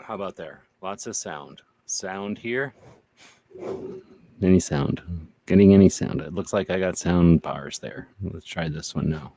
How about there? Lots of sound. Sound here. Any sound. Getting any sound. It looks like I got sound bars there. Let's try this one now.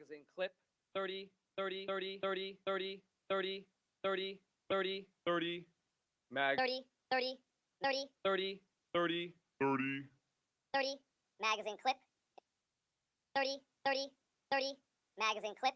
Magazine clip 30, 30, 30, 30, 30, 30, 30, 30, 30, mag 30, 30, 30, 30, 30, 30, 30, magazine clip 30, 30, 30, magazine clip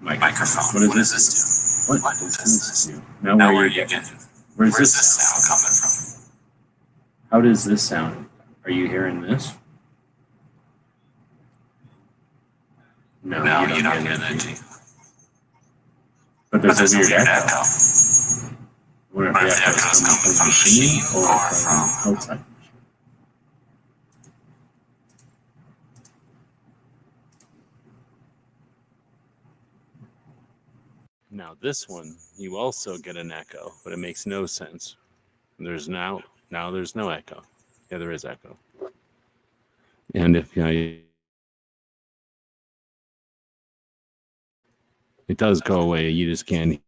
Microphone. What does this do? What does this do? Now Now where are you getting? Where's Where's this this sound? sound coming from? How does this sound? Are you hearing this? No, No, you you don't don't hear hear that, that, do do you? you? But But there's a there's a weird weird echo. echo. I wonder if But the if the echo echo is is coming coming from the from the machine machine or or from from outside. Now this one, you also get an echo, but it makes no sense. There's now there's no echo. Yeah, there is echo. And if I it does go away, you just can't.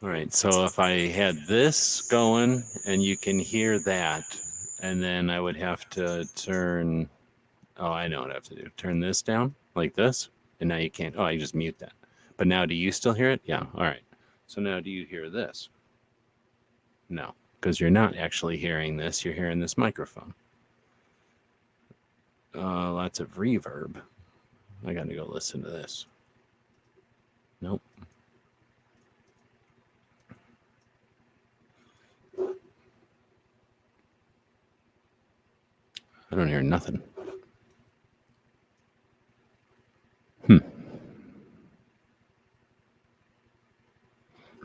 All right, so if I had this going and you can hear that, and then I would have to turn, oh, I know what I have to do. Turn this down like this, and now you can't, oh, I just mute that. But now do you still hear it? Yeah, all right. So now do you hear this? No, because you're not actually hearing this, you're hearing this microphone. Lots of reverb. I got to go listen to this. Nope. I don't hear nothing.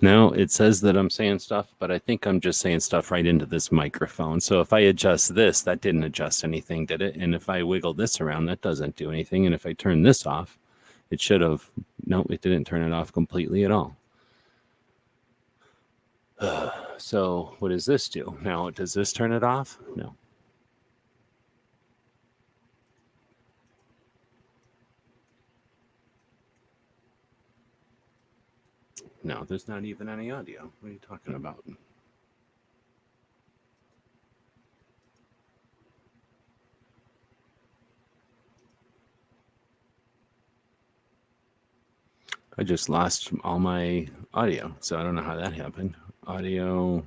No, it says that I'm saying stuff, but I think I'm just saying stuff right into this microphone. So if I adjust this, that didn't adjust anything, did it? And if I wiggle this around, that doesn't do anything. And if I turn this off, it should have. No, it didn't turn it off completely at all. So what does this do? Now, does this turn it off? No. No, there's not even any audio. What are you talking about? I just lost all my audio, so I don't know how that happened. Audio.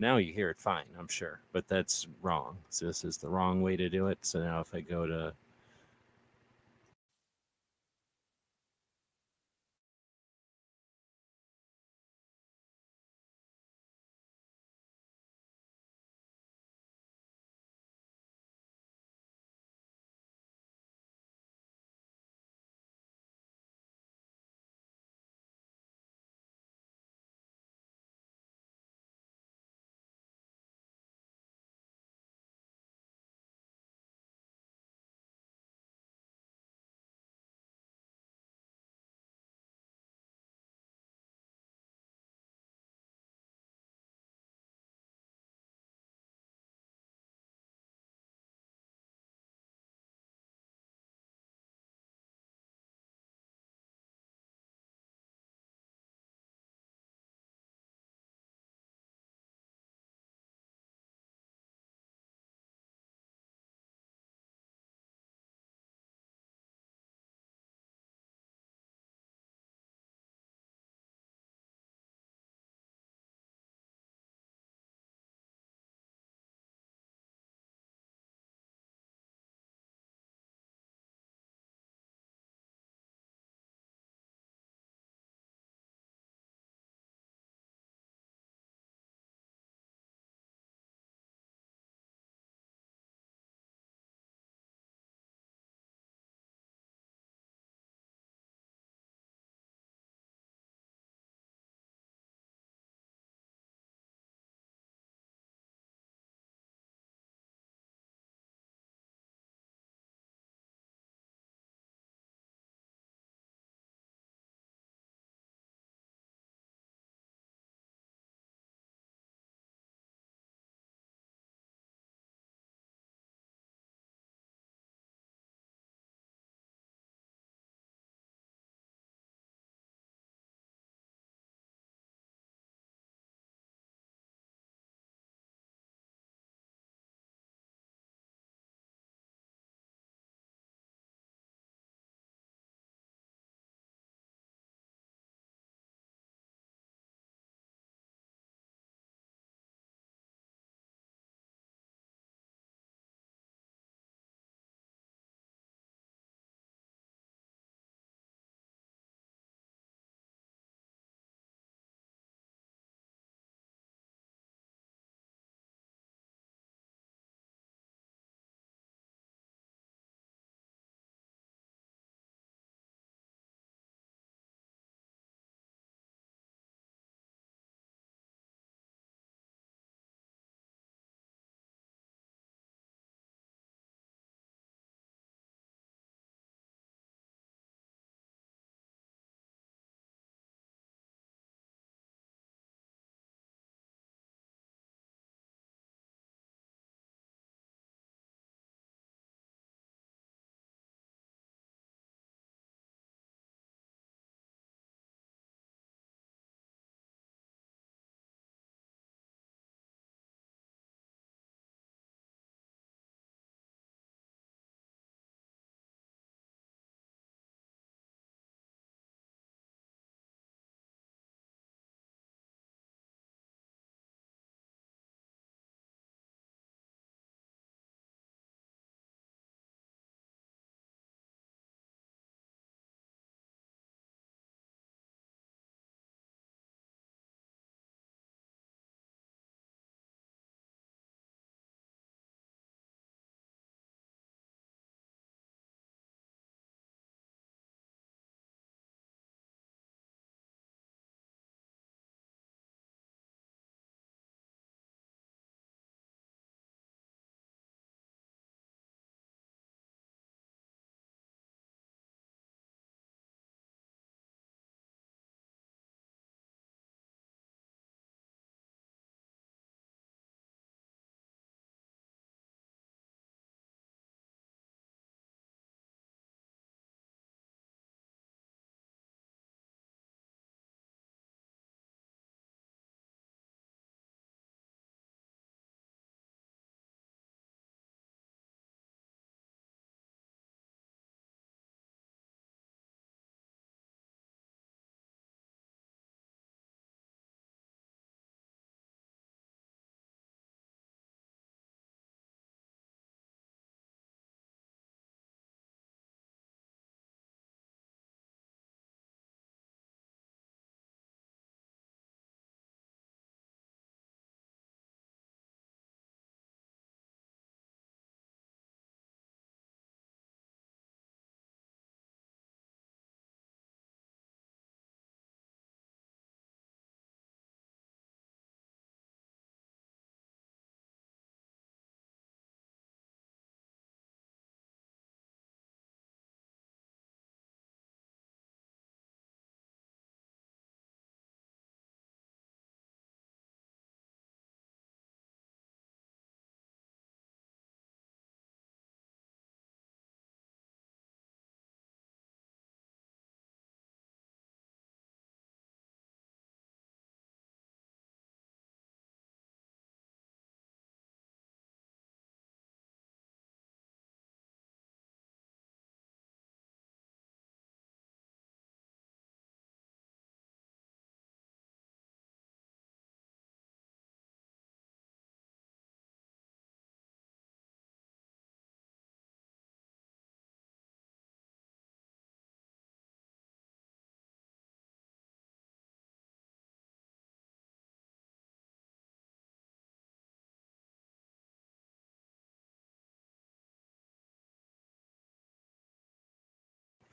Now you hear it fine, I'm sure, but that's wrong. So this is the wrong way to do it. So now if I go to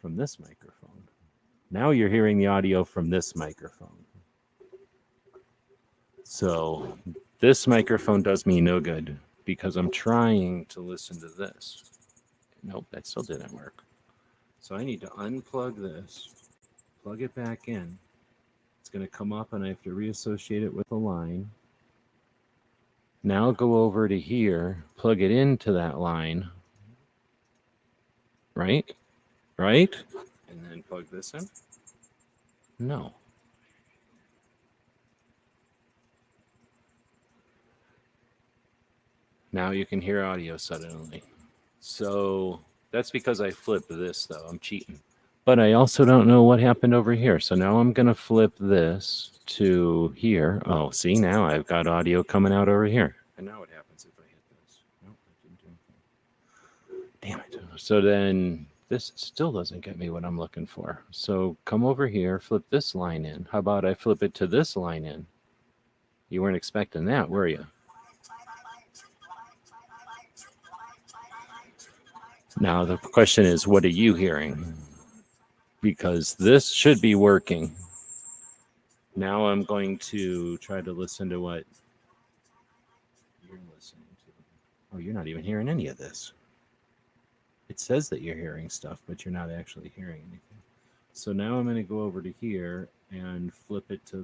from this microphone. Now you're hearing the audio from this microphone. So this microphone does me no good because I'm trying to listen to this. Nope, that still didn't work. So I need to unplug this, plug it back in. It's going to come up and I have to reassociate it with a line. Now go over to here, plug it into that line. Right? Right? And then plug this in. No. Now you can hear audio suddenly. So that's because I flipped this, though. I'm cheating. But I also don't know what happened over here. So now I'm going to flip this to here. Oh, see, now I've got audio coming out over here. And now what happens if I hit this? Nope, that didn't do anything. Damn it. So then this still doesn't get me what I'm looking for. So come over here, flip this line in. How about I flip it to this line in? You weren't expecting that, were you? Now the question is, what are you hearing? Because this should be working. Now I'm going to try to listen to what you're listening to. Oh, you're not even hearing any of this. It says that you're hearing stuff, but you're not actually hearing anything. So now I'm going to go over to here and flip it to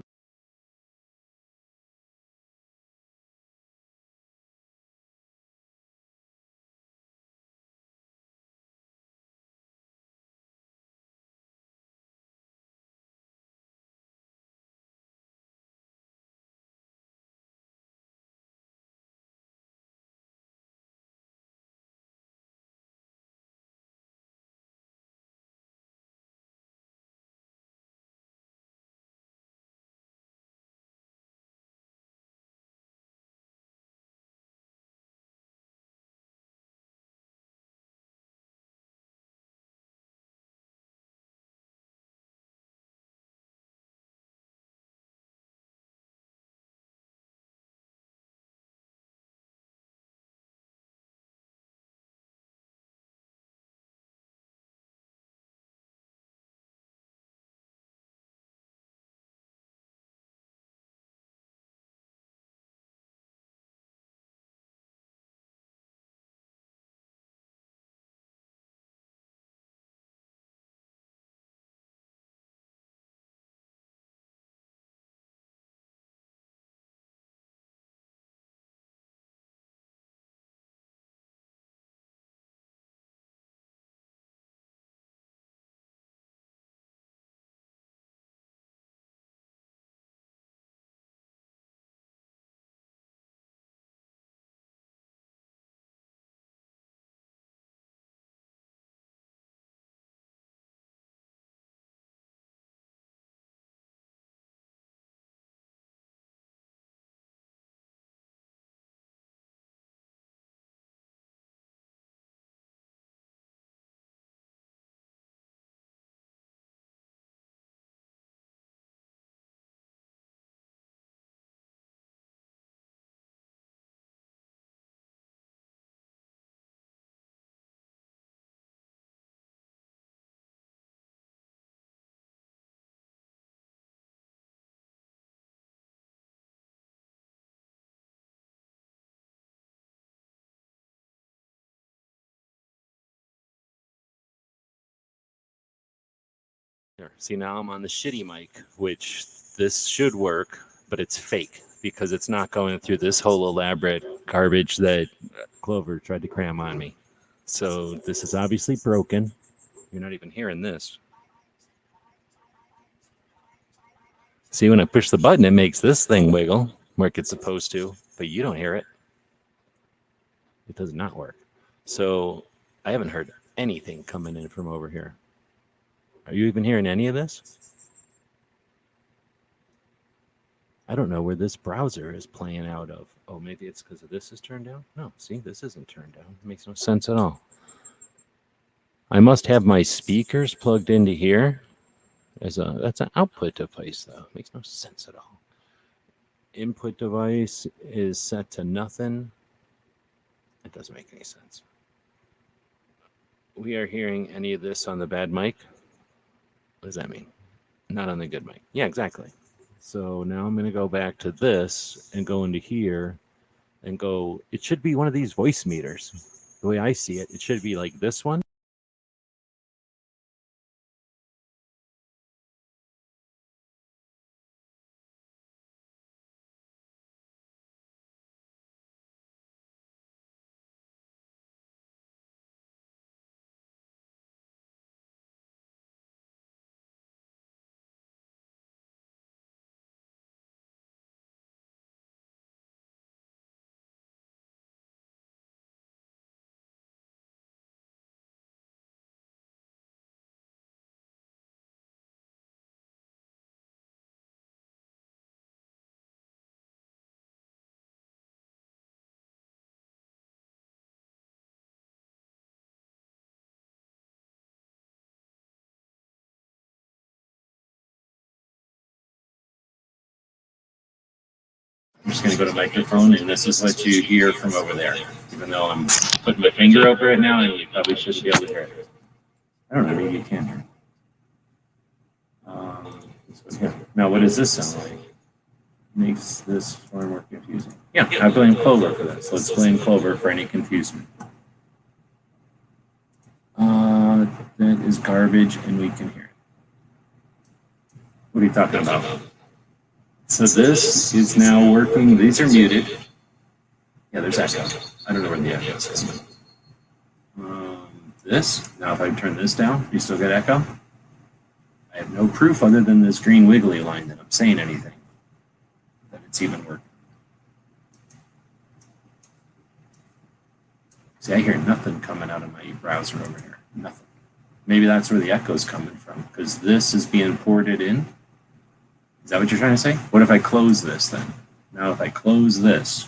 here. See, now I'm on the shitty mic, which this should work, but it's fake because it's not going through this whole elaborate garbage that Clover tried to cram on me. So this is obviously broken. You're not even hearing this. See, when I push the button, it makes this thing wiggle like it's supposed to, but you don't hear it. It does not work. So I haven't heard anything coming in from over here. Are you even hearing any of this? I don't know where this browser is playing out of. Oh, maybe it's because of this is turned down? No, see, this isn't turned down. It makes no sense at all. I must have my speakers plugged into here. That's an output device, though. It makes no sense at all. Input device is set to nothing. It doesn't make any sense. we are hearing any of this on the bad mic. What does that mean? Not on the good mic. Yeah, exactly. So now I'm going to go back to this and go into here and go. It should be one of these voice meters. The way I see it, it should be like this one. I'm just going to go to microphone, and this is what you hear from over there. Even though I'm putting my finger over it now, and you probably shouldn't be able to hear it. I don't know, maybe you can hear it. Now, what does this sound like? Makes this far more confusing. Yeah, I blame Clover for this. Let's blame Clover for any confusion. That is garbage, and we can hear it. What are you talking about? So this is now working. These are muted. Yeah, there's echo. I don't know where the echo is. This, now if I turn this down, you still get echo? I have no proof other than this green wiggly line that I'm saying anything, that it's even working. See, I hear nothing coming out of my browser over here. Nothing. Maybe that's where the echo's coming from, because this is being ported in. Is that what you're trying to say? What if I close this then? Now, if I close this,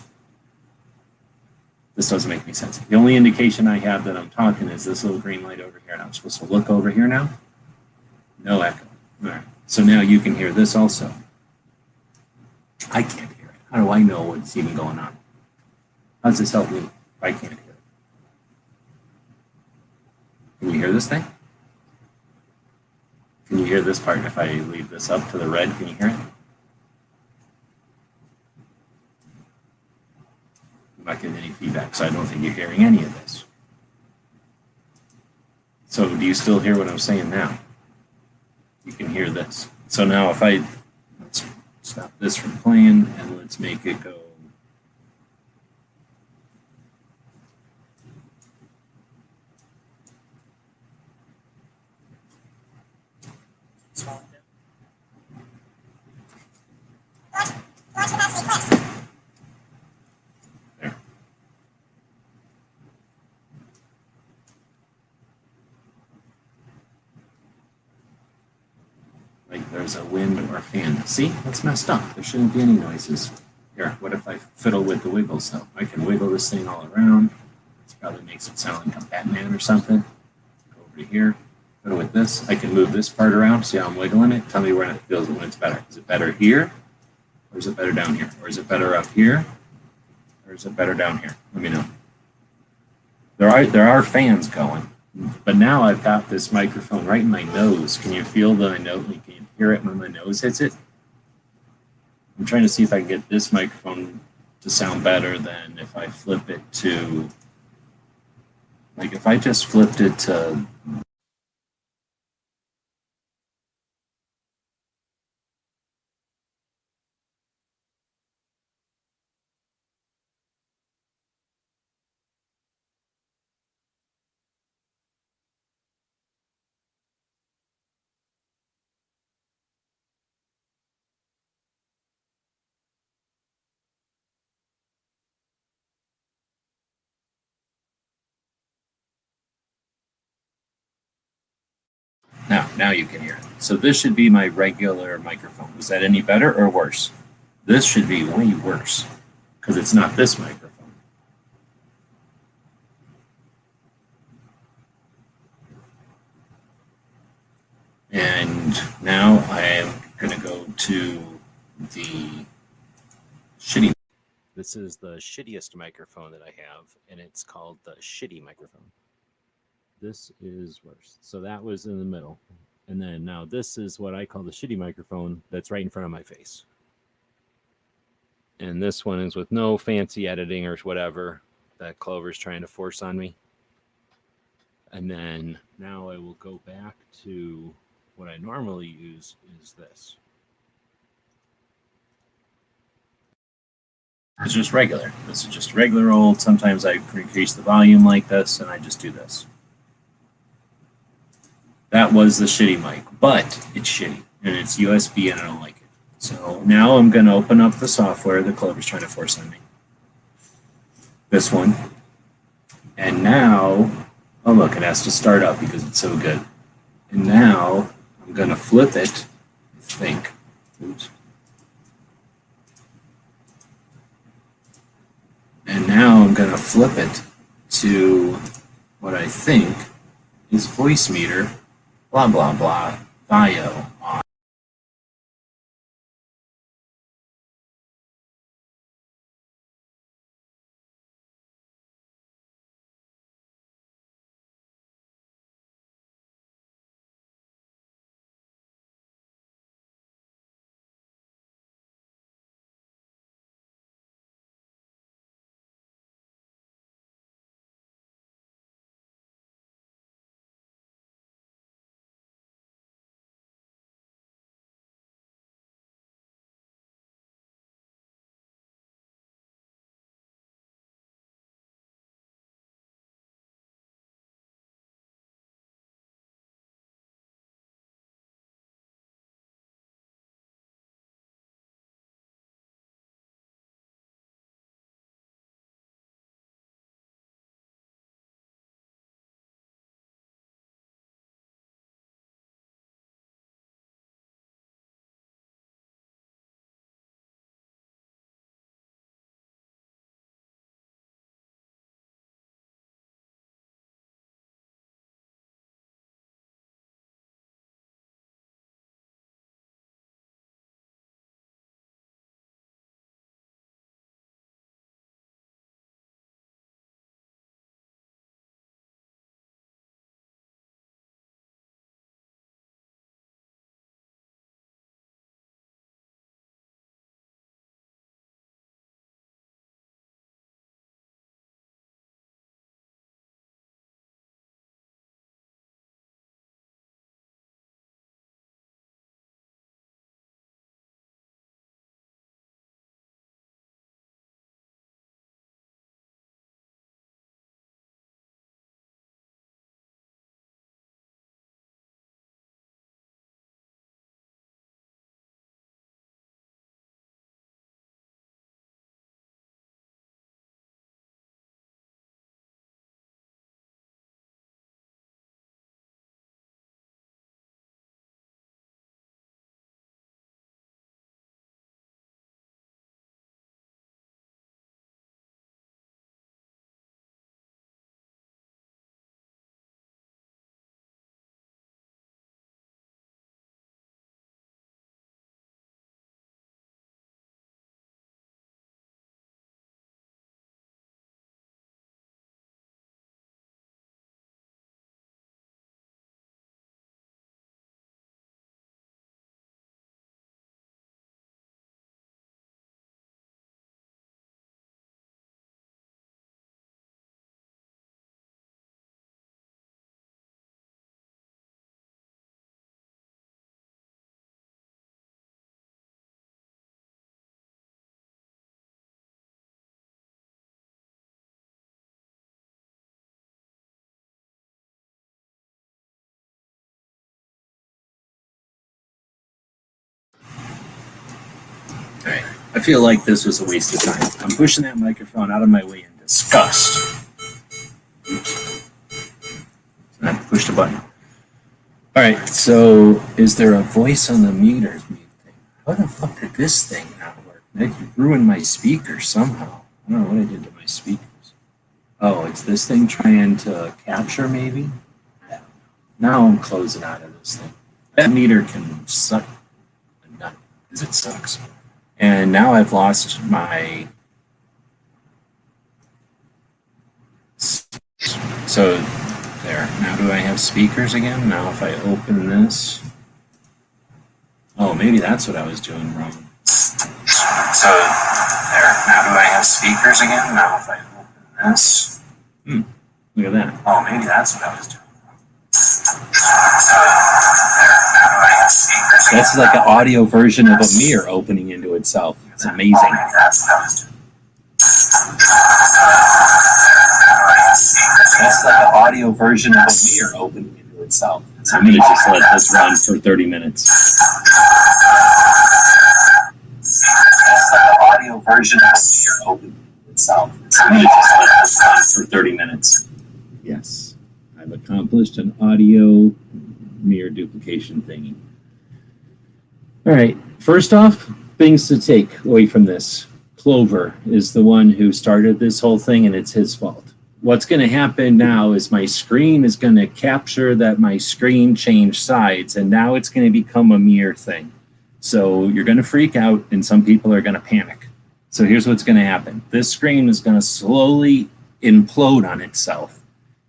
this doesn't make any sense. The only indication I have that I'm talking is this little green light over here, and I'm supposed to look over here now. No echo. All right. So now you can hear this also. I can't hear it. How do I know what's even going on? How does this help me if I can't hear it? Can you hear this thing? Can you hear this part? If I leave this up to the red, can you hear it? I'm not getting any feedback, so I don't think you're hearing any of this. So do you still hear what I'm saying now? You can hear this. So now if I, let's stop this from playing and let's make it go. There. Like there's a wind or a fan. See, that's messed up. There shouldn't be any noises. Here, what if I fiddle with the wiggles though? I can wiggle this thing all around. This probably makes it sound like a Batman or something. Go over to here, fiddle with this. I can move this part around. See how I'm wiggling it? Tell me where it feels when it's better. Is it better here? Or is it better down here? Or is it better up here? Or is it better down here? Let me know. There are fans going, but now I've got this microphone right in my nose. Can you feel the note? Can you hear it when my nose hits it? I'm trying to see if I can get this microphone to sound better than if I flip it to, like if I just flipped it to. Now you can hear it. So this should be my regular microphone. Is that any better or worse? This should be way worse because it's not this microphone. And now I am going to go to the shitty. This is the shittiest microphone that I have, and it's called the shitty microphone. this is worse. So that was in the middle. And then now this is what I call the shitty microphone that's right in front of my face. And this one is with no fancy editing or whatever that Clover's trying to force on me. And then now I will go back to what I normally use is this. It's just regular. This is just regular old. Sometimes I increase the volume like this, and I just do this. That was the shitty mic, but it's shitty, and it's USB, and I don't like it. So now I'm going to open up the software that Clover's trying to force on me. This one. And now, oh look, it has to start up because it's so good. And now I'm going to flip it, I think. Oops. And now I'm going to flip it to what I think is Voicemeeter, blah, blah, blah, bio on. Alright, I feel like this was a waste of time. I'm pushing that microphone out of my way in disgust. Oops. I pushed a button. Alright, so is there a voice on the meters thing? How the fuck did this thing not work? It ruined my speaker somehow. I don't know what I did to my speakers. Oh, it's this thing trying to capture maybe? I don't know. Now I'm closing out of this thing. That meter can suck a nut because it sucks. And now I've lost my. So There. Now do I have speakers again? Now if I open this. Oh, maybe that's what I was doing wrong. So there. Now do I have speakers again? Now if I open this. Look at that. Oh, maybe that's what I was doing wrong. So there. Now do I have speakers again? That's like an audio version of a mirror opening into itself. It's amazing. Oh, maybe that's what I was doing. That's like an audio version of a mirror opening into itself. So I'm going to just let this run for 30 minutes. That's like an audio version of a mirror opening into itself. So I'm going to just let this run for 30 minutes. Yes, I've accomplished an audio mirror duplication thingy. All right, first off, things to take away from this. Clover is the one who started this whole thing, and it's his fault. What's going to happen now is my screen is going to capture that my screen changed sides, and now it's going to become a mirror thing. So you're going to freak out, and some people are going to panic. So here's what's going to happen. This screen is going to slowly implode on itself.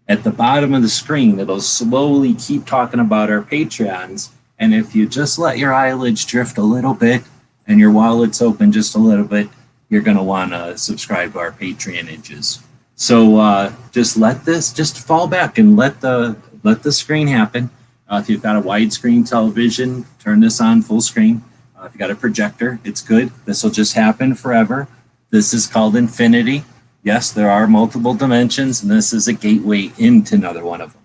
At the bottom of the screen, it'll slowly keep talking about our Patreons, and if you just let your eyelids drift a little bit and your wallets open just a little bit, you're going to want to subscribe to our Patreonages. So just fall back and let the screen happen. If you've got a widescreen television, turn this on full screen. If you got a projector, it's good. This will just happen forever. This is called infinity. Yes, there are multiple dimensions, and this is a gateway into another one of them.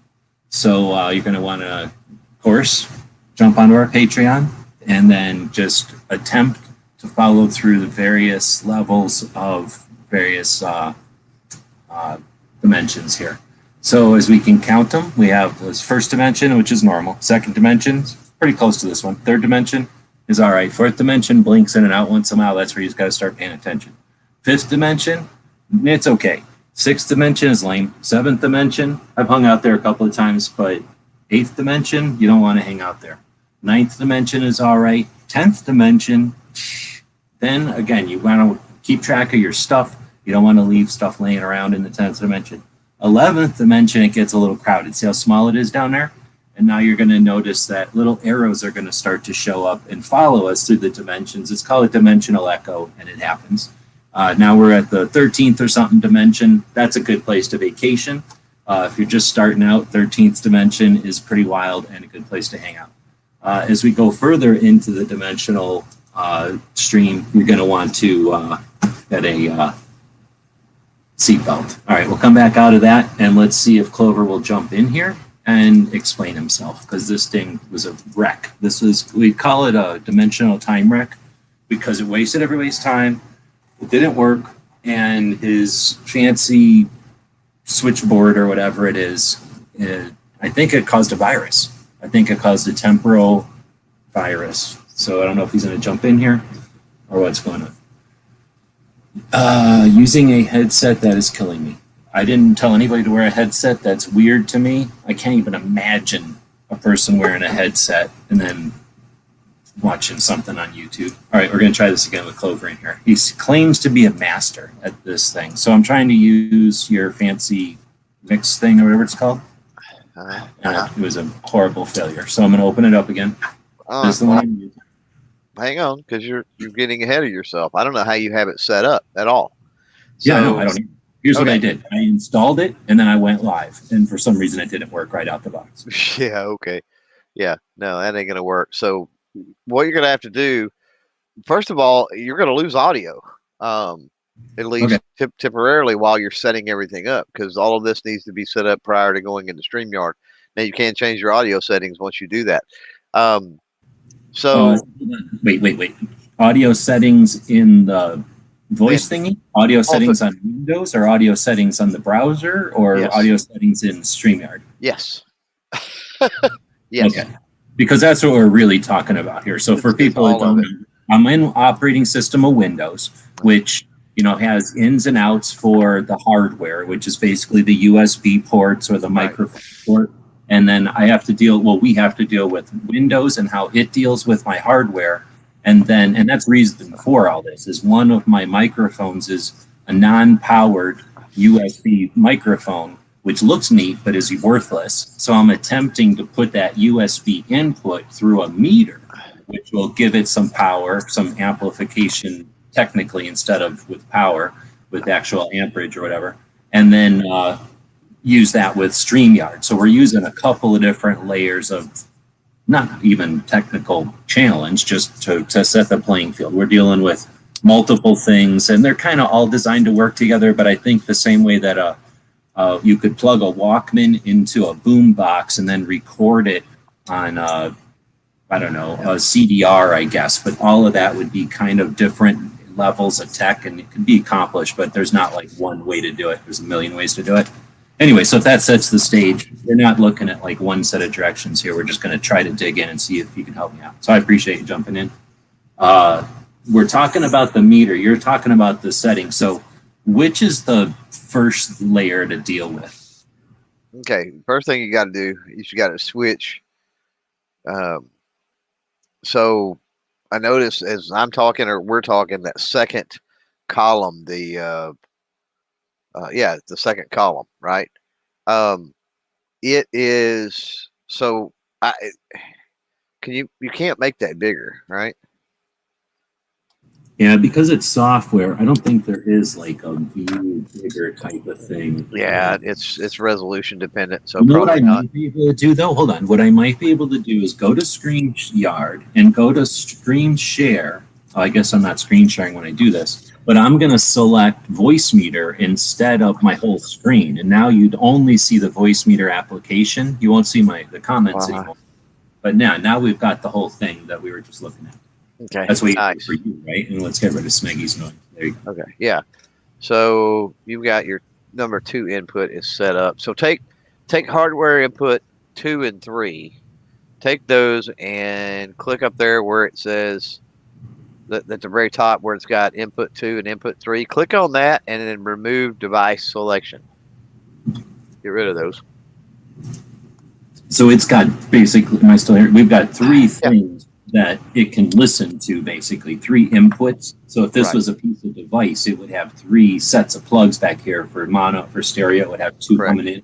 So you're going to want to, of course, jump onto our Patreon and then just attempt to follow through the various levels of various dimensions here. So as we can count them, we have this first dimension, which is normal. Second dimension, pretty close to this one. Third dimension is all right. Fourth dimension blinks in and out once in a while. That's where you just got to start paying attention. Fifth dimension, it's okay. Sixth dimension is lame. Seventh dimension, I've hung out there a couple of times, but eighth dimension, you don't want to hang out there. Ninth dimension is all right. 10th dimension, then again, you want to keep track of your stuff. You don't want to leave stuff laying around in the 10th dimension. 11th dimension, it gets a little crowded. See how small it is down there? And now you're going to notice that little arrows are going to start to show up and follow us through the dimensions. It's called a dimensional echo, and it happens. Now we're at the 13th or something dimension. That's a good place to vacation. If you're just starting out, 13th dimension is pretty wild and a good place to hang out. As we go further into the dimensional stream, you're going to want to get a seatbelt. All right, we'll come back out of that, and let's see if Clover will jump in here and explain himself, because this thing was a wreck. We call it a dimensional time wreck because it wasted everybody's time. It didn't work, and his fancy switchboard or whatever it is, I think it caused a virus. I think it caused a temporal virus. So I don't know if he's going to jump in here or what's going on. Using a headset, that is killing me. I didn't tell anybody to wear a headset. That's weird to me. I can't even imagine a person wearing a headset and then watching something on YouTube. All right, we're going to try this again with Clover in here. He claims to be a master at this thing. So I'm trying to use your fancy mix thing or whatever it's called. And it was a horrible failure. So I'm going to open it up again. This is the one I'm using. Hang on, because you're getting ahead of yourself. I don't know how you have it set up at all. So, yeah, no, I don't either. Here's what I did. I installed it, and then I went live. And for some reason, it didn't work right out the box. Yeah, okay. Yeah, no, that ain't going to work. So what you're going to have to do, first of all, you're going to lose audio, at least temporarily while you're setting everything up, because all of this needs to be set up prior to going into StreamYard. Now, you can change your audio settings once you do that. Wait. Audio settings in the voice thingy? Audio settings on Windows, or audio settings on the browser, or audio settings in StreamYard? Yes. Yes. Okay. Because that's what we're really talking about here. So for people that don't know, I'm in operating system of Windows, which has ins and outs for the hardware, which is basically the USB ports or the microphone port. And then we have to deal with Windows and how it deals with my hardware. And that's reason for all this is one of my microphones is a non-powered USB microphone which looks neat but is worthless. So I'm attempting to put that USB input through a meter, which will give it some power, some amplification technically instead of with power, with actual amperage or whatever, and then use that with StreamYard. So we're using a couple of different layers of not even technical challenge, just to set the playing field. We're dealing with multiple things, and they're kind of all designed to work together. But I think the same way that you could plug a Walkman into a boom box and then record it on I don't know, a CDR, I guess. But all of that would be kind of different levels of tech, and it could be accomplished. But there's not like one way to do it. There's a million ways to do it. Anyway, so if that sets the stage, we're not looking at like one set of directions here. We're just going to try to dig in and see if you can help me out. So I appreciate you jumping in. We're talking about the meter. You're talking about the setting. So which is the first layer to deal with? Okay, first thing you got to do is you got to switch. So I notice as I'm talking or we're talking, that second column, the second column, right? It is, so you can't make that bigger, right? Yeah, because it's software, I don't think there is like a view bigger type of thing. Yeah, it's resolution dependent, so You know what probably I not. might be able to do though? Hold on. What I might be able to do is go to StreamYard and go to Screen Share. Oh, I guess I'm not screen sharing when I do this, but I'm going to select Voice Meter instead of my whole screen. And now you'd only see the Voice Meter application. You won't see the comments anymore. But now we've got the whole thing that we were just looking at. Okay, That's what you nice. for you, right? And let's get rid of Smeggy's noise. There you go. Okay, yeah. So you've got your number 2 input is set up. So take hardware input 2 and 3, take those and click up there where it says at the very top where it's got input 2 and input 3. Click on that and then remove device selection. Get rid of those. So it's got basically, am I still here? We've got 3 things that it can listen to, basically 3 inputs. So if this was a piece of device, it would have 3 sets of plugs back here for mono, for stereo. It would have 2 coming in.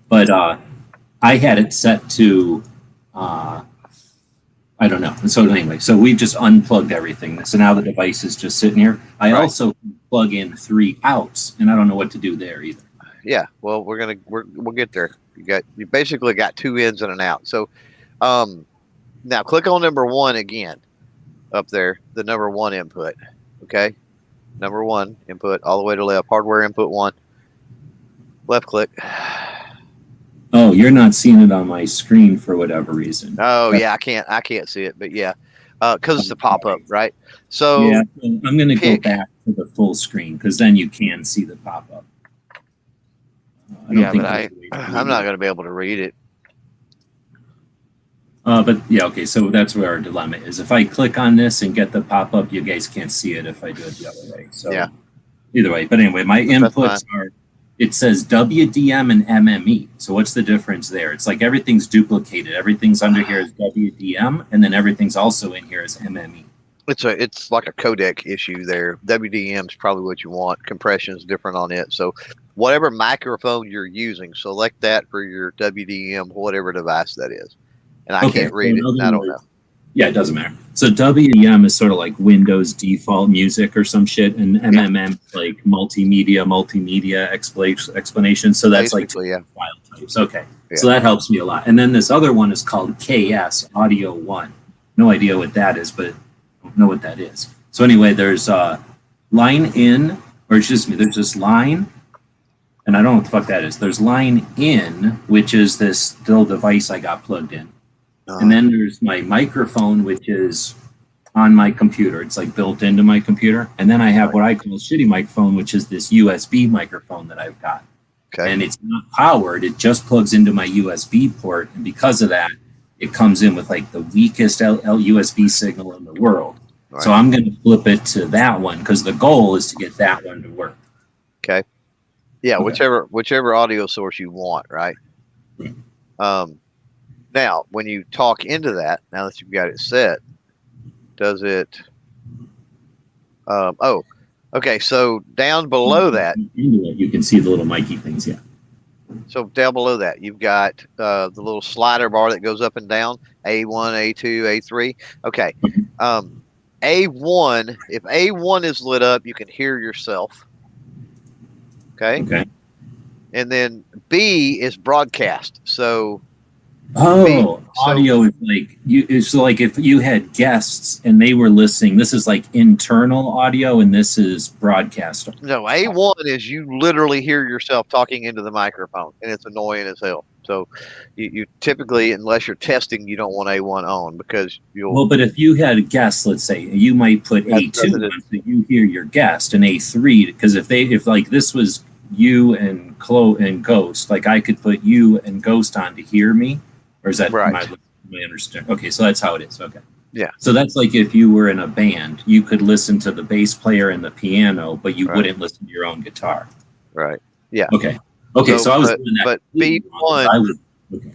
But I had it set to, I don't know. And so anyway, so we just unplugged everything. So now the device is just sitting here. I also plug in 3 outs, and I don't know what to do there either. Yeah, well, we'll get there. You basically got 2 ins and an out. So, now click on number 1 again, up there, the number 1 input. Okay, number 1 input all the way to left. Hardware input 1. Left click. Oh, you're not seeing it on my screen for whatever reason. Oh yeah, I can't see it, but yeah, because it's a pop up, right? So yeah, I'm going to go back to the full screen because then you can see the pop up. I'm not going to be able to read it. But yeah, okay, so that's where our dilemma is. If I click on this and get the pop up, you guys can't see it if I do it the other way. So yeah, either way. But anyway, my inputs are, it says WDM and MME. So what's the difference there? It's like everything's duplicated. Everything's under here is WDM, and then everything's also in here is MME. It's like a codec issue there. WDM is probably what you want. Compression is different on it. So whatever microphone you're using, select that for your WDM, whatever device that is. And I can't read it. I don't know. Yeah, it doesn't matter. So WDM is sort of like Windows default music or some shit, and MMM like multimedia explanation. So that's basically, like file types. Okay, so that helps me a lot. And then this other one is called KS Audio 1. No idea what that is, but I don't know what that is. So anyway, there's line in, or excuse me, there's this line, and I don't know what the fuck that is. There's line in, which is this little device I got plugged in. And then there's my microphone, which is on my computer. It's like built into my computer. And then I have what I call a shitty microphone, which is this USB microphone that I've got. Okay. And it's not powered. It just plugs into my USB port. And because of that, it comes in with like the weakest USB signal in the world. Right. So I'm going to flip it to that one because the goal is to get that one to work. Okay. Yeah, okay. Whichever audio source you want, right? Now, when you talk into that, now that you've got it set, does it? Okay. So down below that, you can see the little Mikey things. Yeah. So down below that, you've got the little slider bar that goes up and down. A1, A2, A3. Okay. A1. If A1 is lit up, you can hear yourself. Okay. Okay. And then B is broadcast. So Oh, audio is like it's like if you had guests and they were listening. This is like internal audio, and this is broadcast. no, A1 is you literally hear yourself talking into the microphone, and it's annoying as hell. So you typically, unless you're testing, you don't want A1 on because you'll. Well, but if you had a guest, let's say, you might put A2 on, so you hear your guest, and A3 because if like this was you and and Ghost, like I could put you and Ghost on to hear me. Or is that right? My understand? Okay, so that's how it is. Okay. Yeah. So that's like if you were in a band, you could listen to the bass player and the piano, but you wouldn't listen to your own guitar. Right. Yeah. Okay. Okay. So I was doing that. But B1. Okay.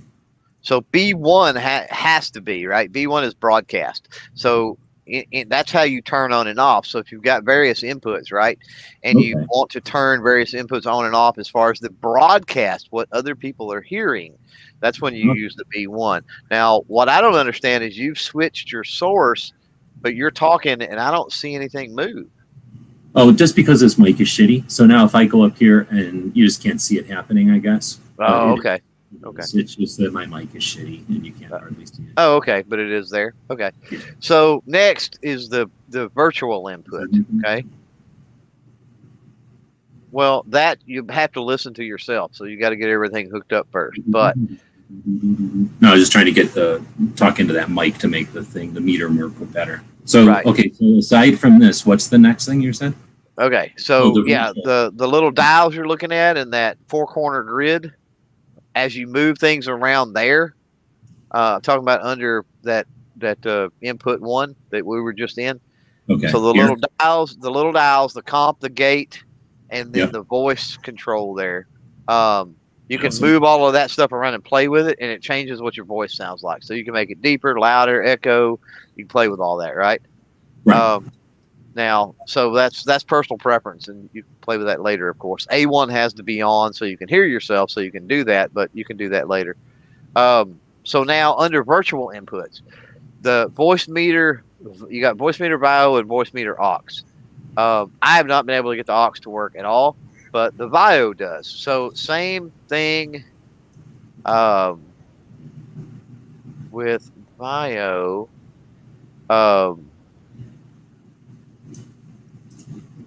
So B1 has to be right. B1 is broadcast. So that's how you turn on and off. So if you've got various inputs, right, and you want to turn various inputs on and off as far as the broadcast, what other people are hearing, that's when you use the B1. Now, what I don't understand is you've switched your source, but you're talking and I don't see anything move. Oh, just because this mic is shitty. So now if I go up here and you just can't see it happening, I guess. Oh, okay. Okay. It's just that my mic is shitty and you can't hardly see it. Oh, okay. But it is there. Okay. So next is the virtual input. Okay. Well, that you have to listen to yourself. So you got to get everything hooked up first. But no, I was just trying to get talk into that mic to make the meter work better. So, okay. So aside from this, what's the next thing you said? Okay. So the little dials you're looking at in that 4-corner grid, as you move things around there, talking about under that input 1 that we were just in. Okay. So the little dials, the comp, the gate, and then the voice control there. You can move all of that stuff around and play with it, and it changes what your voice sounds like. So you can make it deeper, louder, echo. You can play with all that, right? Now, so that's personal preference, and you can play with that later, of course. A1 has to be on so you can hear yourself, so you can do that, but you can do that later. So now under virtual inputs, the voice meter, you got voice meter VAIO and voice meter aux. I have not been able to get the aux to work at all, but the VAIO does. So same thing with VAIO.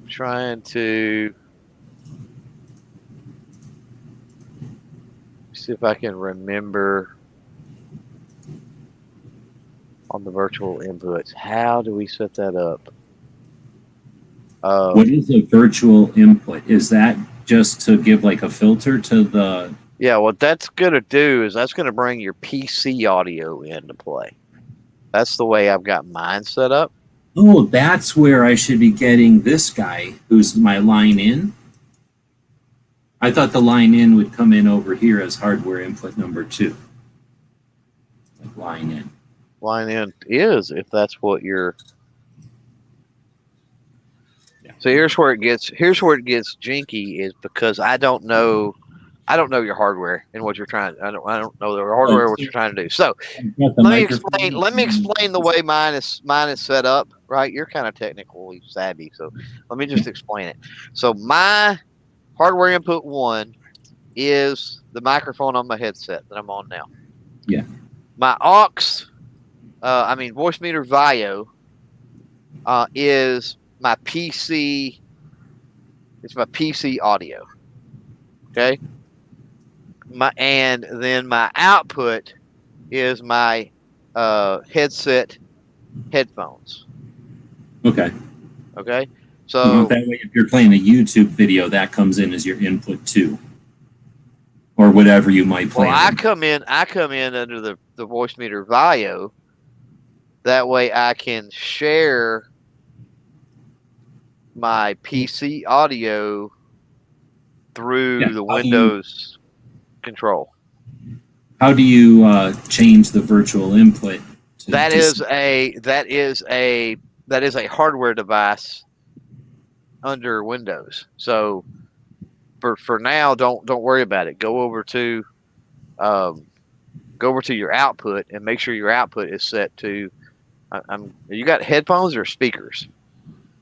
Trying to see if I can remember on the virtual inputs. How do we set that up? What is a virtual input? Is that just to give like a filter to the? Yeah, what that's going to do is that's going to bring your PC audio into play. That's the way I've got mine set up. Oh, that's where I should be getting this guy who's my line in. I thought the line in would come in over here as hardware input number 2. Like line in. Line in is if that's what you're. Yeah. So here's where it gets jinky is because I don't know your hardware and what you're trying. I don't know the hardware what you're trying to do. So let me explain the way mine is set up. Right, you're kind of technically savvy, so let me just explain it. So my hardware input 1 is the microphone on my headset that I'm on now. Yeah. My aux, voice meter VAIO, is my PC. It's my PC audio. Okay. And then my output is my headset headphones. Okay. Okay. So that way, if you're playing a YouTube video, that comes in as your input 2, or whatever you might play. Well, I come in under the voice meter VAIO. That way, I can share my PC audio through the Windows control. How do you change the virtual input? That is a hardware device under Windows. So for now, don't worry about it. Go over to your output and make sure your output is set to. You got headphones or speakers?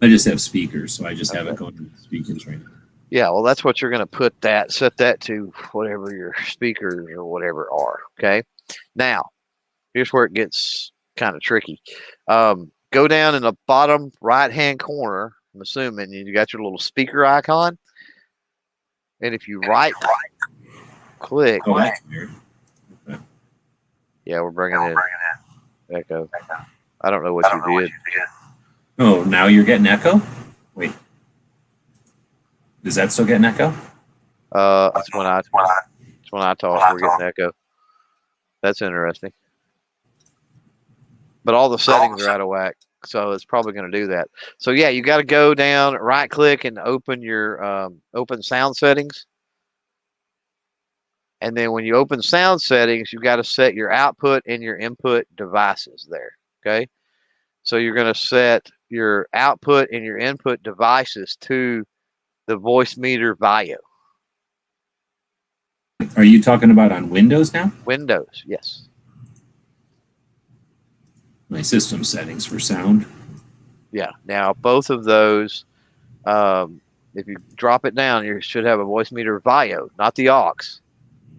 I just have speakers, so I just have Okay. it going to speakers right now. Yeah, well, that's what you're going to set that to whatever your speakers or whatever are. Okay. Now, here's where it gets kind of tricky. Go down in the bottom right-hand corner. I'm assuming you got your little speaker icon. And if you right click, Oh, that's weird. yeah, we're bringing in echo. I don't know what you did. Oh, now you're getting echo? Wait. Is that still getting echo? It's when I talk, we're getting echo. That's interesting. But all the settings are out of whack, so it's probably going to do that. So yeah, you got to go down, right click, and open your open sound settings. And then when you open sound settings, you got to set your output and your input devices there. Okay. So you're going to set your output and your input devices to the Voicemeeter VAIO. Are you talking about on Windows now? Windows, yes. My system settings for sound. Yeah. Now, both of those, if you drop it down, you should have a Voicemeeter VAIO, not the aux.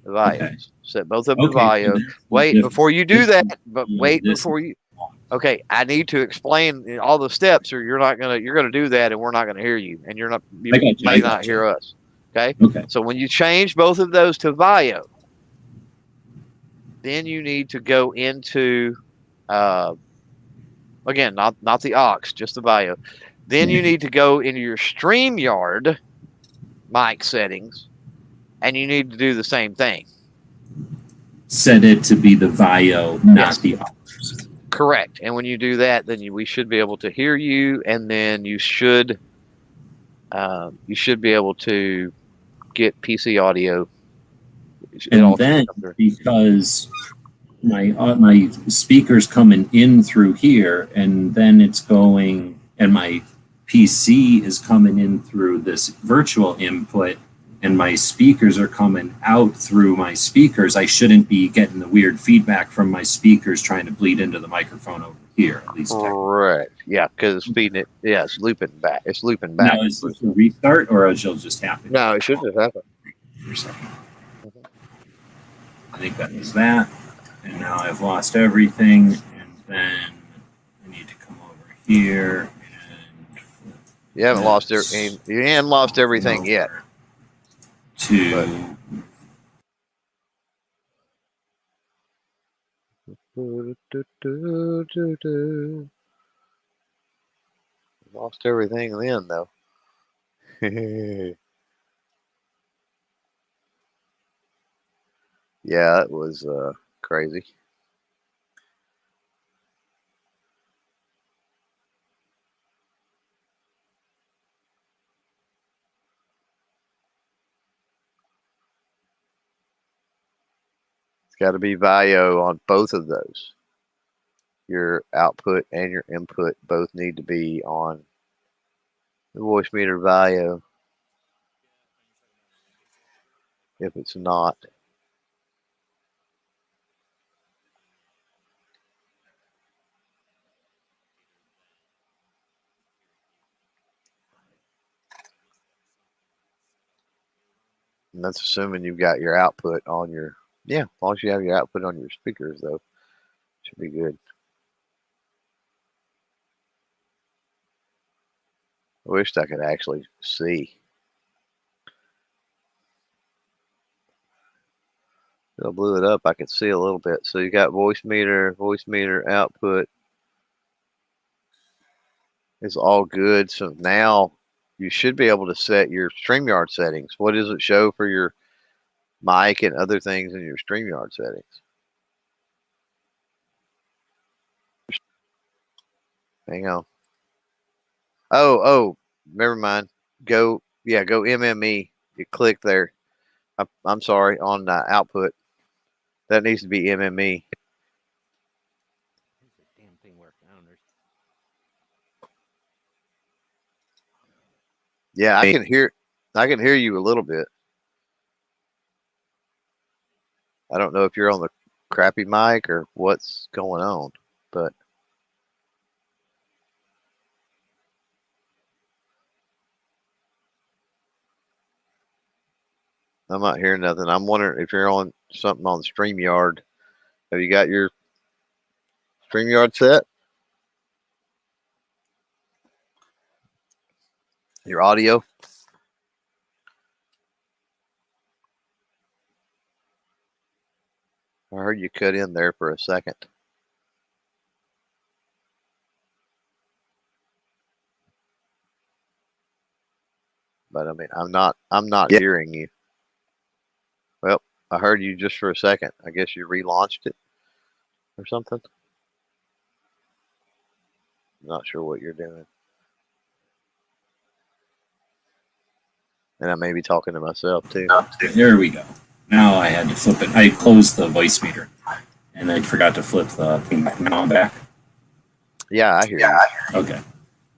The VAIO. Okay. Set both of them to Okay. VAIO. Wait, before you do that, but wait before you. Okay, I need to explain all the steps, or you're gonna do that, and we're not gonna hear you, and you may not hear us. Okay. Okay. So when you change both of those to VAIO, then you need to go into, again, not the aux, just the VAIO. Then you need to go into your StreamYard mic settings, and you need to do the same thing. Set it to be the VAIO, not the aux. Correct. And when you do that, then we should be able to hear you, and then you should be able to get PC audio. And then because my speaker's coming in through here, and then it's going, and my PC is coming in through this virtual input, and my speakers are coming out through my speakers, I shouldn't be getting the weird feedback from my speakers trying to bleed into the microphone over here, at least. Correct. Yeah, because it's feeding it. Yeah, it's looping back. It's looping back. Now, is this a restart, or it'll just happen? No, it should just happen. For a second. I think that is that. And now I've lost everything. And then I need to come over here and You haven't lost everything. You haven't lost everything yet. To Lost everything then, though. Yeah, that was crazy. It's got to be VAIO on both of those. Your output and your input both need to be on the Voicemeeter VAIO. If it's not, and that's assuming you've got your output on your, yeah, as long as you have your output on your speakers, though, should be good. I wished I could actually see. I blew it up. I could see a little bit. So you got Voicemeeter output is all good. So now you should be able to set your StreamYard settings. What does it show for your mic and other things in your StreamYard settings? Hang on. Oh, never mind. Go MME. You click there. I'm sorry, on output. That needs to be MME. Damn thing work. I don't understand. Yeah, I can hear. I can hear you a little bit. I don't know if you're on the crappy mic or what's going on, but I'm not hearing nothing. I'm wondering if you're on something on StreamYard. Have you got your StreamYard set? Your audio? I heard you cut in there for a second. But I mean, I'm not hearing you. Well, I heard you just for a second. I guess you relaunched it or something. I'm not sure what you're doing. And I may be talking to myself too. There we go. Now I had to flip it. I closed the voice meter, and I forgot to flip the thing back. Now I'm back. Yeah, I hear you. Okay.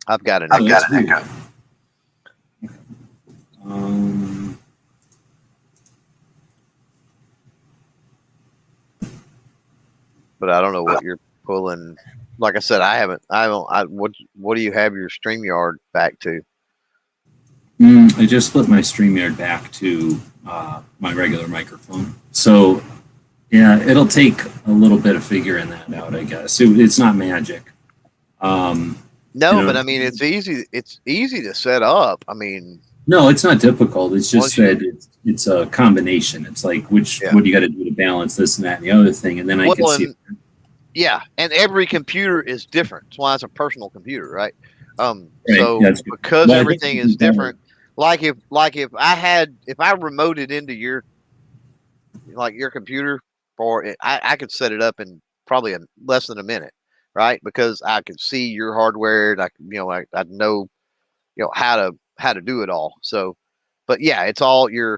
I've got an So echo. let's do that. But I don't know what you're pulling. Like I said, what do you have your StreamYard back to? I just flipped my StreamYard back to my regular microphone. So, yeah, it'll take a little bit of figuring that out, I guess. It's not magic. No, you know, but I mean, it's easy. It's easy to set up. I mean, no, it's not difficult. It's just Once that it's a combination. It's like what do you got to do to balance this and that and the other thing, and then I can see. Yeah, and every computer is different. That's why it's a personal computer, right? Right, So that's good. because Well, I think everything you is can different, like if I remoted into your computer for it, I could set it up in probably less than a minute, right? Because I could see your hardware and I know how to do it all. So, but yeah, it's all you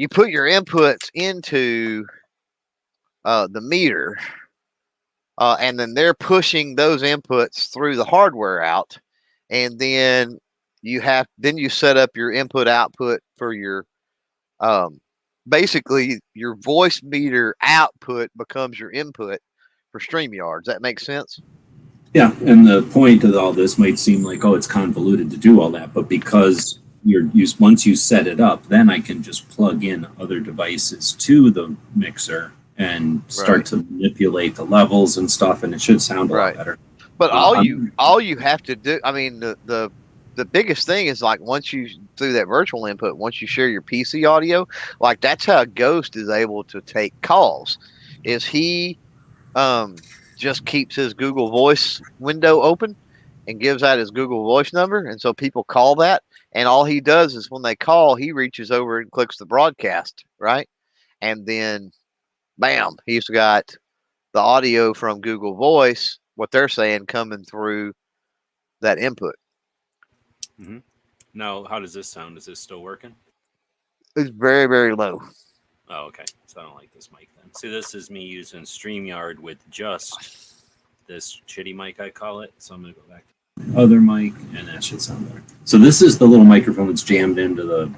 put your inputs into the meter. And then they're pushing those inputs through the hardware out, and then you set up your input output for your basically your voice meter output becomes your input for StreamYard. Does that make sense? Yeah, and the point of all this might seem like, oh, it's convoluted to do all that, but because once you set it up, then I can just plug in other devices to the mixer and start to manipulate the levels and stuff, and it should sound a lot better. But all you have to do, I mean, the biggest thing is like once you through that virtual input, once you share your PC audio, like that's how Ghost is able to take calls. Is he just keeps his Google Voice window open and gives out his Google Voice number, and so people call that, and all he does is when they call, he reaches over and clicks the broadcast, right, and then bam, he's got the audio from Google Voice, what they're saying, coming through that input. Mm-hmm. Now, how does this sound? Is this still working? It's very, very low. Oh, okay. So I don't like this mic then. See, this is me using StreamYard with just this shitty mic, I call it. So I'm going to go back to the other mic, and that should sound better. So this is the little microphone that's jammed into the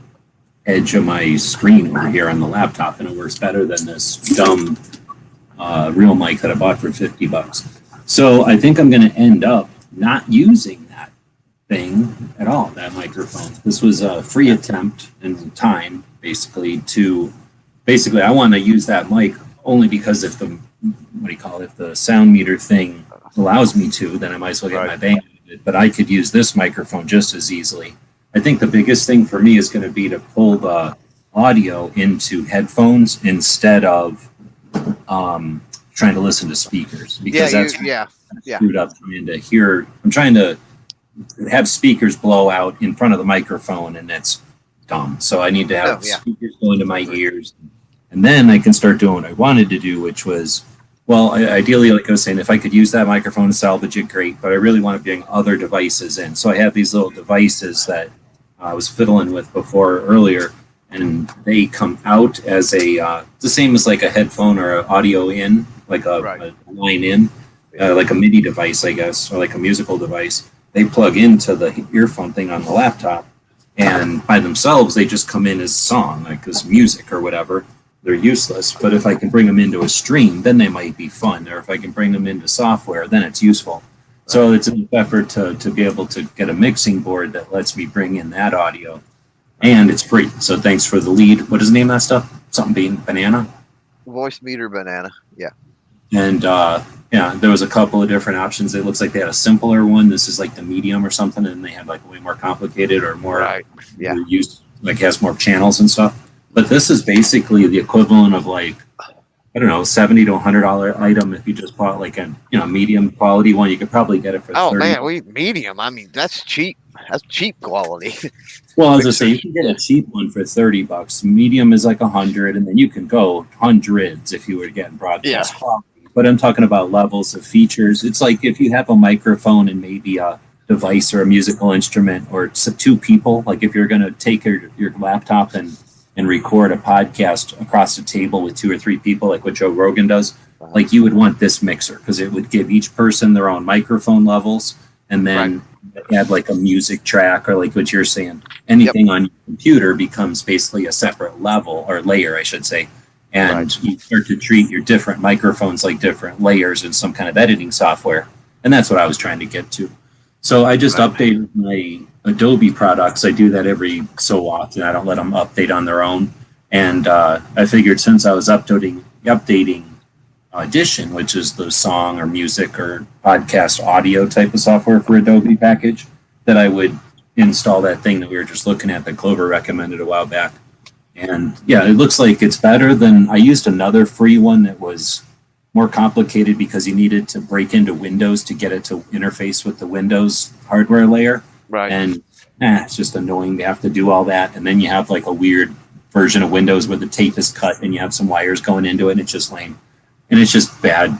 edge of my screen over here on the laptop, and it works better than this dumb real mic that I bought for $50. So I think I'm going to end up not using that thing at all, that microphone. This was a free attempt in time, basically, I want to use that mic only because if the sound meter thing allows me to, then I might as well get my bang out of it. But I could use this microphone just as easily. I think the biggest thing for me is going to be to pull the audio into headphones instead of trying to listen to speakers, because that's screwed up trying to hear. I'm trying to have speakers blow out in front of the microphone, and that's dumb. So I need to have speakers go into my ears, and then I can start doing what I wanted to do, which was, well, ideally, like I was saying, if I could use that microphone to salvage it, great, but I really want to bring other devices in. So I have these little devices that I was fiddling with earlier, and they come out as the same as like a headphone or an audio in, like a line in, like a MIDI device, I guess, or like a musical device. They plug into the earphone thing on the laptop, and by themselves they just come in as song, like as music or whatever. They're useless. But if I can bring them into a stream, then they might be fun. Or if I can bring them into software, then it's useful. So it's an effort to be able to get a mixing board that lets me bring in that audio, and it's free. So thanks for the lead. What is the name of that stuff? Something being Banana. Voicemeeter Banana. Yeah. And yeah, there was a couple of different options. It looks like they had a simpler one. This is like the medium or something, and they had like way more complicated or more Right. Yeah. used, like has more channels and stuff. But this is basically the equivalent of like, I don't know, $70 to $100 item. If you just bought like a medium quality one, you could probably get it for Oh 30. man, we medium. I mean, that's cheap. That's cheap quality. Well, as I say, you can get a cheap one for $30. Medium is like 100, and then you can go hundreds if you were getting broadcast quality. But I'm talking about levels of features. It's like if you have a microphone and maybe a device or a musical instrument, or two people. Like if you're going to take your laptop and record a podcast across the table with 2 or 3 people, like what Joe Rogan does, like you would want this mixer because it would give each person their own microphone levels, and then add like a music track, or like what you're saying, anything on your computer becomes basically a separate level or layer, I should say. And you start to treat your different microphones like different layers in some kind of editing software. And that's what I was trying to get to. So I just updated my Adobe products. I do that every so often. I don't let them update on their own. And I figured since I was updating Audition, which is the song or music or podcast audio type of software for Adobe package, that I would install that thing that we were just looking at that Clover recommended a while back. And yeah, it looks like it's better than, I used another free one that was more complicated because you needed to break into Windows to get it to interface with the Windows hardware layer. Right. And it's just annoying to have to do all that. And then you have like a weird version of Windows where the tape is cut and you have some wires going into it, and it's just lame. And it's just bad,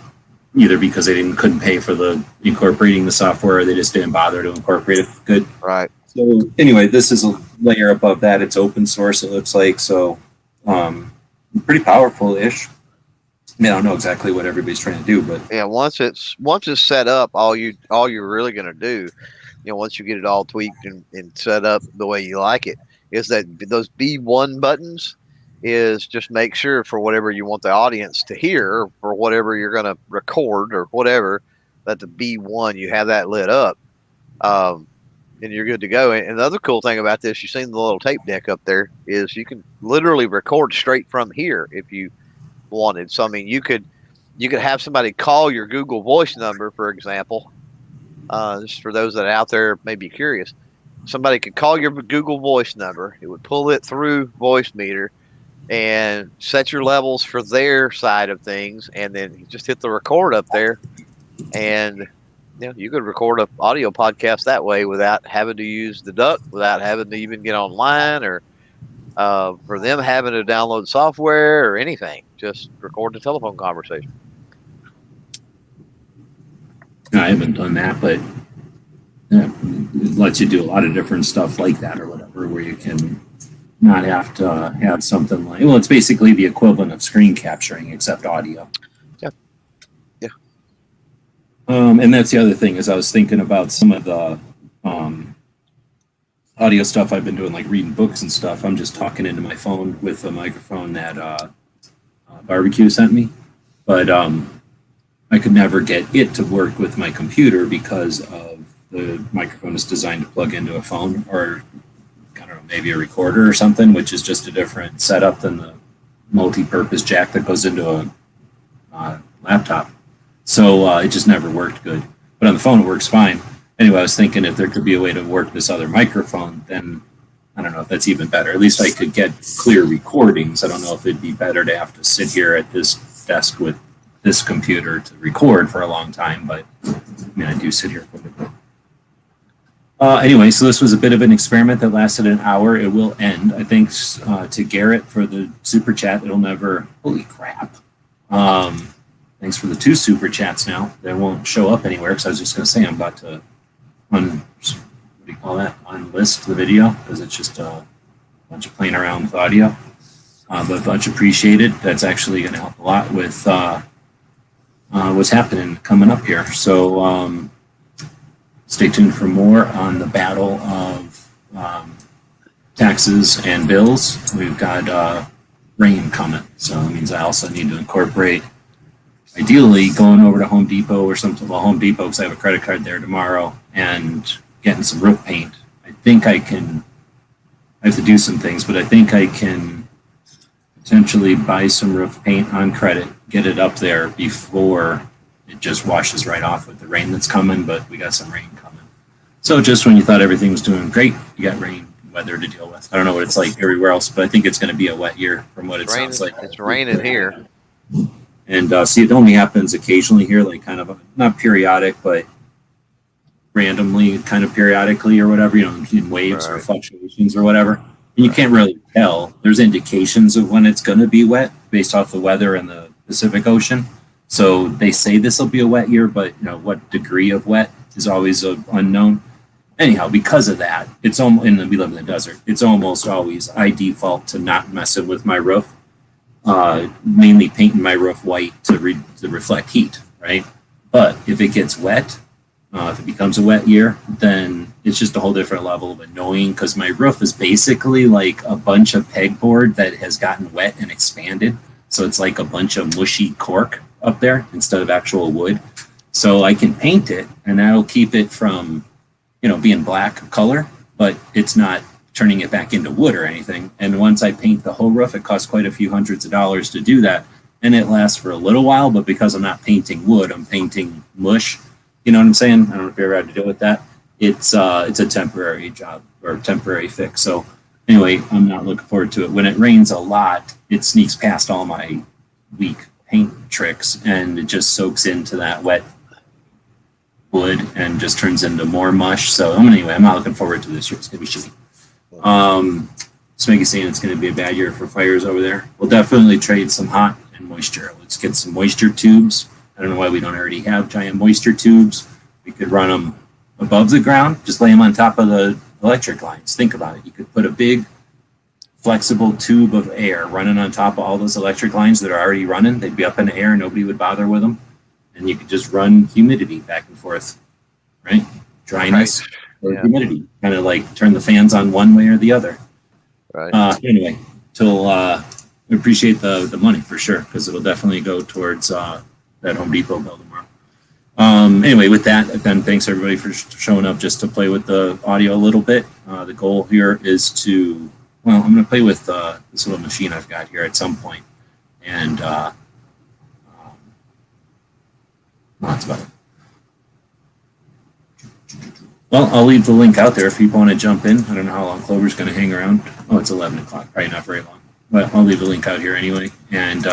either because they couldn't pay for the incorporating the software, or they just didn't bother to incorporate it good. Right. So anyway, this is a layer above that. It's open source, it looks like. So pretty powerful-ish. I mean, I don't know exactly what everybody's trying to do, but Yeah, once it's set up, all you're really gonna do, once you get it all tweaked and set up the way you like it, is that those B1 buttons is just make sure for whatever you want the audience to hear, or whatever you're gonna record or whatever, that the B1 you have that lit up, and you're good to go. And the other cool thing about this, you've seen the little tape deck up there, is you can literally record straight from here if you wanted. So I mean, you could have somebody call your Google Voice number, for example. Just for those that are out there may be curious, somebody could call your Google Voice number. It would pull it through Voicemeeter and set your levels for their side of things, and then you just hit the record up there, and you could record an audio podcast that way without having to use the duct, without having to even get online, or for them having to download software or anything. Just record the telephone conversation. I haven't done that, but it lets you do a lot of different stuff like that or whatever, where you can not have to have something like, well, it's basically the equivalent of screen capturing except audio. Yeah. And that's the other thing, is I was thinking about some of the audio stuff I've been doing, like reading books and stuff. I'm just talking into my phone with a microphone that Barbecue sent me, but I could never get it to work with my computer because of the microphone is designed to plug into a phone, or I don't know, maybe a recorder or something, which is just a different setup than the multi-purpose jack that goes into a laptop. So it just never worked good. But on the phone, it works fine. Anyway, I was thinking if there could be a way to work this other microphone, then I don't know if that's even better. At least I could get clear recordings. I don't know if it'd be better to have to sit here at this desk with this computer to record for a long time, but I mean, I do sit here quite a bit. Anyway, so this was a bit of an experiment that lasted an hour. It will end. I think to Garrett for the super chat. It'll never. Holy crap! Thanks for the 2 super chats. Now they won't show up anywhere, because I was just going to say I'm about to unlist the video, because it's just a bunch of playing around with audio. But much appreciated. That's actually going to help a lot with what's happening coming up here. So stay tuned for more on the battle of taxes and bills, we've got rain coming. So it means I also need to incorporate, ideally, going over to Home Depot or something. Well, Home Depot, because I have a credit card there tomorrow, and getting some roof paint. I think I can. I have to do some things, but I think I can potentially buy some roof paint on credit, get it up there before it just washes right off with the rain that's coming. But we got some rain coming. So just when you thought everything was doing great, you got rain weather to deal with. I don't know what it's like everywhere else, but I think it's going to be a wet year from what it sounds like. It's raining here. And see, it only happens occasionally here, like kind of not periodic, but randomly, kind of periodically or whatever, in waves or Right. fluctuations or whatever. And you can't really tell. There's indications of when it's going to be wet based off the weather in the Pacific Ocean. So they say this will be a wet year, but what degree of wet is always unknown. Anyhow, because of that, it's almost, we live in the desert. It's almost always I default to not messing with my roof. Mainly painting my roof white to reflect heat, right? But if it gets wet, if it becomes a wet year, then it's just a whole different level of annoying because my roof is basically like a bunch of pegboard that has gotten wet and expanded. So it's like a bunch of mushy cork up there instead of actual wood. So I can paint it and that'll keep it from, being black color, but it's not turning it back into wood or anything. And once I paint the whole roof, it costs quite a few hundreds of dollars to do that. And it lasts for a little while, but because I'm not painting wood, I'm painting mush. You know what I'm saying? I don't know if you ever had to deal with that. It's a temporary job or temporary fix. So anyway, I'm not looking forward to it. When it rains a lot, it sneaks past all my weak paint tricks and it just soaks into that wet wood and just turns into more mush. So anyway, I'm not looking forward to this year. It's gonna be shitty. Smeggy's saying it's going to be a bad year for fires over there. We'll definitely trade some hot and moisture. Let's get some moisture tubes. I don't know why we don't already have giant moisture tubes. We could run them above the ground, just lay them on top of the electric lines. Think about it. You could put a big flexible tube of air running on top of all those electric lines that are already running. They'd be up in the air. Nobody would bother with them. And you could just run humidity back and forth, right? Dryness. Right. Or Yeah. humidity, kind of like turn the fans on one way or the other. Right. Anyway, we appreciate the money for sure because it'll definitely go towards that Home Depot bill tomorrow. Anyway, with that, then thanks everybody for showing up just to play with the audio a little bit. The goal here is I'm going to play with this little machine I've got here at some point, and that's about it. Well, I'll leave the link out there if people want to jump in. I don't know how long Clover's going to hang around. Oh, it's 11 o'clock. Probably not very long. But I'll leave the link out here anyway. And